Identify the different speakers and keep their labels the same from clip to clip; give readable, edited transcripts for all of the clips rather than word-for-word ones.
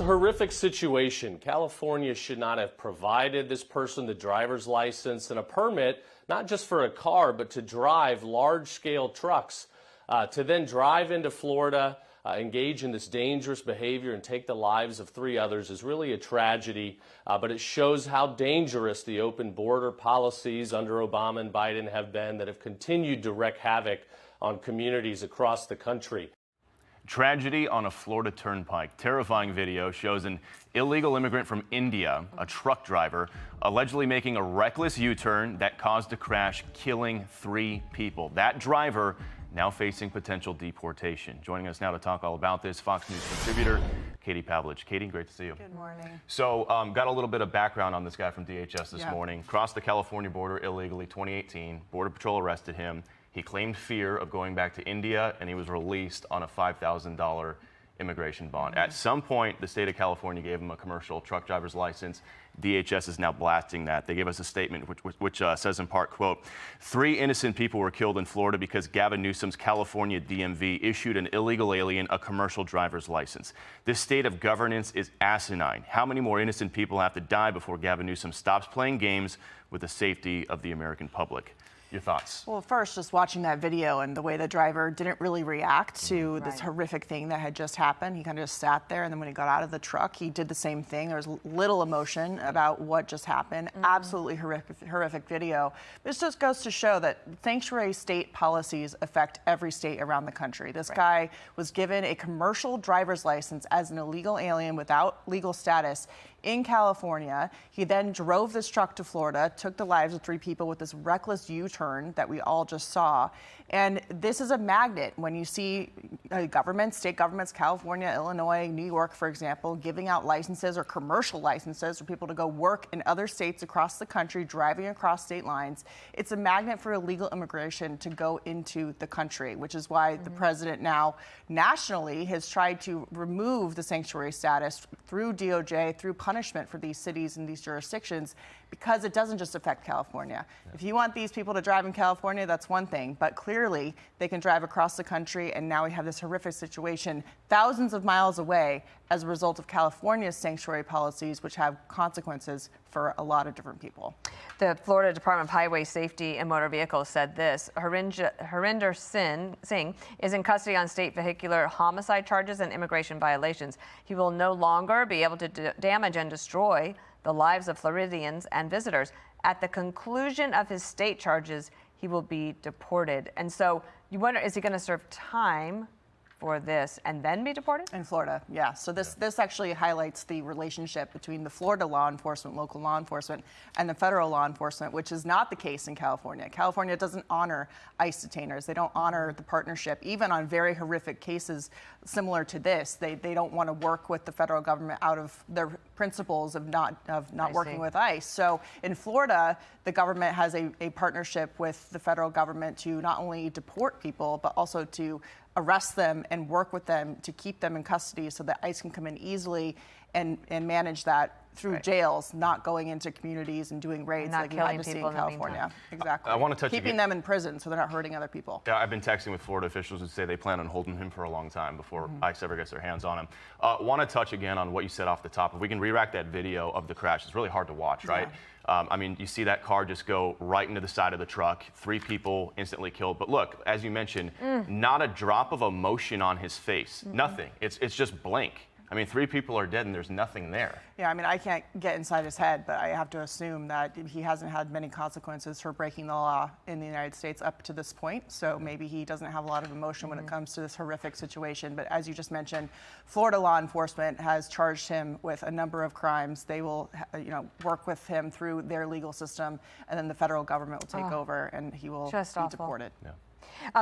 Speaker 1: a horrific situation. California should not have provided this person the driver's license and a permit, not just for a car, but to drive large-scale trucks. To then drive into Florida, engage in this dangerous behavior and take the lives of 3 others is really a tragedy, but it shows how dangerous the open border policies under Obama and Biden have been that have continued to wreak havoc on communities across the country.
Speaker 2: Tragedy on a Florida turnpike. Terrifying video shows an illegal immigrant from India, a truck driver, allegedly making a reckless U-turn that caused a crash, killing 3 people. That driver now facing potential deportation. Joining us now to talk all about this, Fox News contributor Katie Pavlich. Katie, great to see you.
Speaker 3: Good morning.
Speaker 2: So, got a little bit of background on this guy from DHS this morning. Crossed the California border illegally, 2018. Border Patrol arrested him. He claimed fear of going back to India, and he was released on a $5,000 immigration bond. At some point, the state of California gave him a commercial truck driver's license. DHS is now blasting that. They gave us a statement which says in part, quote, 3 innocent people were killed in Florida because Gavin Newsom's California DMV issued an illegal alien a commercial driver's license. This state of governance is asinine. How many more innocent people have to die before Gavin Newsom stops playing games with the safety of the American public? Your thoughts?
Speaker 3: Well, first, just watching that video and the way the driver didn't really react to this horrific thing that had just happened. He kind of just sat there, and then when he got out of the truck, he did the same thing. There was little emotion about what just happened. Absolutely horrific video. This just goes to show that sanctuary state policies affect every state around the country. This guy was given a commercial driver's license as an illegal alien without legal status in California. He then drove this truck to Florida, took the lives of 3 people with this reckless U-turn that we all just saw. And this is a magnet. When you see governments, state governments, California, Illinois, New York, for example, giving out licenses or commercial licenses for people to go work in other states across the country, driving across state lines, it's a magnet for illegal immigration to go into the country, which is why the president now nationally has tried to remove the sanctuary status through DOJ, through punishment for these cities and these jurisdictions, because it doesn't just affect California. If you want these people to drive in California, that's one thing, but clearly they can drive across the country, and now we have this horrific situation thousands of miles away as a result of California's sanctuary policies, which have consequences for a lot of different people.
Speaker 4: The Florida Department of Highway Safety and Motor Vehicles said this: Harinder Singh is in custody on state vehicular homicide charges and immigration violations. He will no longer be able to damage and destroy the lives of Floridians and visitors. At the conclusion of his state charges, he will be deported. And so you wonder, is he going to serve time for this and then be deported?
Speaker 3: In Florida, yeah. So this actually highlights the relationship between the Florida law enforcement, local law enforcement, and the federal law enforcement, which is not the case in California. California doesn't honor ICE detainers. They don't honor the partnership, even on very horrific cases similar to this. They don't want to work with the federal government out of their principles of not working with ICE. So in Florida, the government has a partnership with the federal government to not only deport people, but also to arrest them and work with them to keep them in custody so that ICE can come in easily and manage that through jails, not going into communities and doing raids like we had to see in California. Exactly.
Speaker 2: I want to touch
Speaker 3: keeping them in prison so they're not hurting other people.
Speaker 2: Yeah, I've been texting with Florida officials who say they plan on holding him for a long time before ICE ever gets their hands on him. Want to touch again on what you said off the top. If we can re-rack that video of the crash, it's really hard to watch, right? I mean, you see that car just go right into the side of the truck, 3 people instantly killed. But look, as you mentioned, not a drop of emotion on his face, nothing. It's just blank. I mean, 3 people are dead and there's nothing there.
Speaker 3: Yeah, I mean, I can't get inside his head, but I have to assume that he hasn't had many consequences for breaking the law in the United States up to this point. So maybe he doesn't have a lot of emotion when it comes to this horrific situation. But as you just mentioned, Florida law enforcement has charged him with a number of crimes. They will, work with him through their legal system, and then the federal government will take over, and he will be deported.
Speaker 2: Yeah.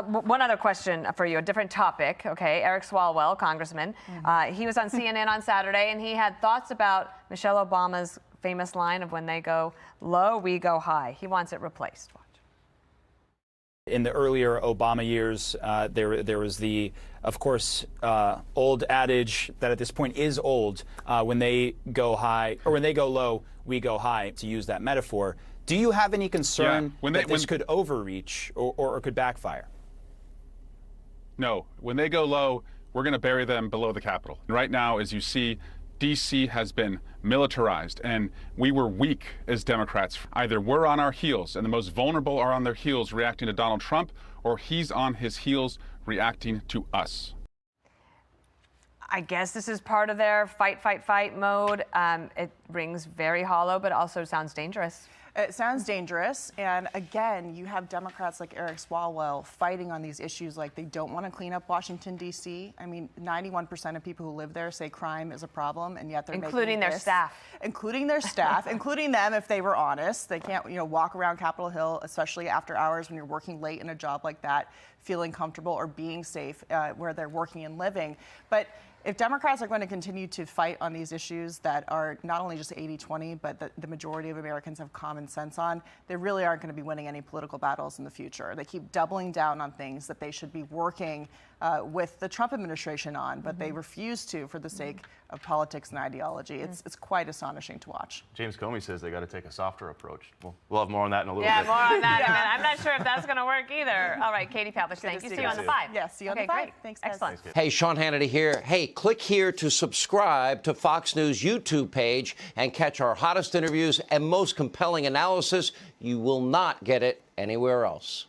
Speaker 4: One other question for you, a different topic, okay? Eric Swalwell, congressman, he was on CNN on Saturday, and he had thoughts about Michelle Obama's famous line of when they go low, we go high. He wants it replaced. Watch.
Speaker 5: In the earlier Obama years, there was the, of course, old adage that at this point is old, when they go high, or when they go low, we go high, to use that metaphor. Do you have any concern that this could overreach or could backfire?
Speaker 6: No. When they go low, we're going to bury them below the Capitol. And right now, as you see, D.C. has been militarized, and we were weak as Democrats. Either we're on our heels, and the most vulnerable are on their heels reacting to Donald Trump, or he's on his heels reacting to us.
Speaker 4: I guess this is part of their fight, fight, fight mode. It rings very hollow, but also sounds dangerous.
Speaker 3: It sounds dangerous. And again, you have Democrats like Eric Swalwell fighting on these issues like they don't want to clean up Washington, D.C. I mean, 91% of people who live there say crime is a problem, and yet they're
Speaker 4: including their staff.
Speaker 3: Including their staff, including them if they were honest. They can't, walk around Capitol Hill, especially after hours when you're working late in a job like that, feeling comfortable or being safe where they're working and living. But if Democrats are going to continue to fight on these issues that are not only just 80-20, but that the majority of Americans have common sense on, they really aren't going to be winning any political battles in the future. They keep doubling down on things that they should be working with the Trump administration on, but they refuse to for the sake of politics and ideology. It's quite astonishing to watch.
Speaker 2: James Comey says they got to take a softer approach. We'll have more on that in a little bit.
Speaker 4: Yeah, more on that in a minute. I'm not sure if that's going to work either. All right, Katie Pavlich, thank you. See you on the 5.
Speaker 3: Yes, see you on the 5.
Speaker 4: Great.
Speaker 3: Thanks, guys.
Speaker 4: Excellent.
Speaker 7: Hey, Sean Hannity here. Hey, click here to subscribe to Fox News YouTube page and catch our hottest interviews and most compelling analysis. You will not get it anywhere else.